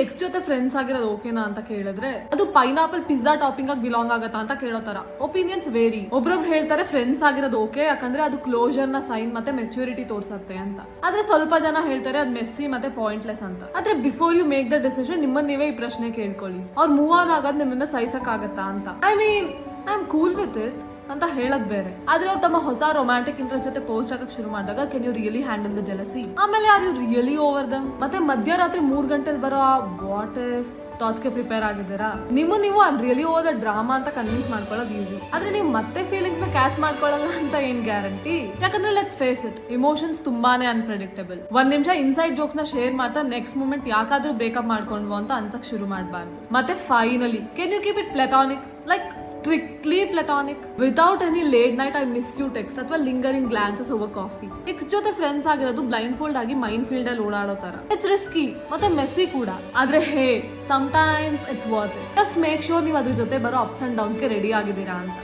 X ಜೊತೆ friends ಆಗಿರೋದು ಓಕೆನಾ ಅಂತ ಕೇಳಿದ್ರೆ ಅದು ಪೈನಾಪಲ್ ಪಿಜ್ಜಾ ಟಾಪಿಂಗ್ ಆಗಿ ಬಿಲಾಂಗ್ ಆಗತ್ತಾ ಅಂತ ಕೇಳೋ ತರ ಒಪಿನಿಯನ್ಸ್ ವೇರಿ. ಒಬ್ರೊಬ್ರು ಹೇಳ್ತಾರೆ ಫ್ರೆಂಡ್ಸ್ ಆಗಿರೋದು ಓಕೆ ಯಾಕಂದ್ರೆ ಅದು ಕ್ಲೋಜರ್ ನ ಸೈನ್ ಮತ್ತೆ ಮೆಚುರಿಟಿ ತೋರ್ಸತ್ತೆ ಅಂತ. ಆದ್ರೆ ಸ್ವಲ್ಪ ಜನ ಹೇಳ್ತಾರೆ ಅದು ಮೆಸ್ಸಿ ಮತ್ತೆ ಪಾಯಿಂಟ್ಲೆಸ್ ಅಂತ. ಆದ್ರೆ before you make the decision ನಿಮ್ಮನ್ನ ನೀವೇ ಈ ಪ್ರಶ್ನೆ ಕೇಳ್ಕೊಳ್ಳಿ, ಅವ್ರು ಮೂವ್ ಆನ್ ಆಗೋದ್ ನಿಮ್ಮನ್ನ ಸಹಿಸಕ್ ಆಗತ್ತಾ ಅಂತ. I mean I am cool with it ಅಂತ ಹೇಳದ್ ಬೇರೆ. ಆದ್ರೆ ಅವ್ರು ತಮ್ಮ ಹೊಸ ರೊಮ್ಯಾಂಟಿಕ್ ಇಂಟ್ರೆಸ್ಟ್ ಜೊತೆ ಪೋಸ್ಟ್ ಆಗಕ್ ಶುರು ಮಾಡಿದಾಗ can you really handle the jealousy? ಆಮೇಲೆ are you really over them? ಮತ್ತೆ ಮಧ್ಯರಾತ್ರಿ 3 ಗಂಟೆಲಿ ಬರೋ ವಾಟ್ ಇಫ್ ಥಾಟ್ಸ್ ಗೆ ಪ್ರಿಪೇರ್ ಆಗಿದ್ದೀರಾ? ನೀವು ಐ ರಿಯಲಿ ಓವರ್ ಡ್ರಾಮಾ ಅಂತ ಕನ್ವಿನ್ಸ್ ಮಾಡ್ಕೊಳ್ಳೋದು ಈಸಿ. ಆದ್ರೆ ನೀವು ಮತ್ತೆ ಫೀಲಿಂಗ್ಸ್ ನ ಕ್ಯಾಚ್ ಮಾಡ್ಕೊಳ್ಳಲ್ಲ ಅಂತ ಏನ್ ಗ್ಯಾರಂಟಿ? ಯಾಕಂದ್ರೆ ಲೆಟ್ಸ್ ಫೇಸ್ ಇಟ್, ಇಮೋಷನ್ಸ್ ತುಂಬಾನೇ ಅನ್ಪ್ರೆಡಿಕ್ಟಬಲ್. ಒಂದ್ ನಿಮಿಷ ಇನ್ಸೈಡ್ ಜೋಕ್ಸ್ ನ ಶೇರ್ ಮಾಡ್ತಾ ನೆಕ್ಸ್ಟ್ ಮೂಮೆಂಟ್ ಯಾಕಾದ್ರೂ ಬ್ರೇಕಪ್ ಮಾಡ್ಕೊಂಡ್ವು ಅಂತ ಅನ್ಸಕ್ ಶುರು ಮಾಡಬಾರ್ದು. ಮತ್ತೆ finally can you keep it platonic, like strictly platonic without any late night I miss you text ಅಥವಾ lingering glances over coffee? X ಜೊತೆ ಫ್ರೆಂಡ್ಸ್ ಆಗಿರೋದು ಬ್ಲೈಂಡ್ ಫೋಲ್ಡ್ ಆಗಿ ಮೈಂಡ್ ಫೀಲ್ಡ್ ಅಲ್ಲಿ ಓಡಾಡೋ ತರ. ಇಟ್ಸ್ ರಿಸ್ಕಿ ಮತ್ತೆ ಮೆಸ್ಸಿ ಕೂಡ. ಆದ್ರೆ ಹೇ sometimes it's worth it. just make sure ನೀವು ಅದ್ರ ಜೊತೆ ಬರೋ ಅಪ್ಸ್ ಅಂಡ್ ಡೌನ್ಸ್ ಗೆ ರೆಡಿ ಆಗಿದ್ದೀರಾ ಅಂತ.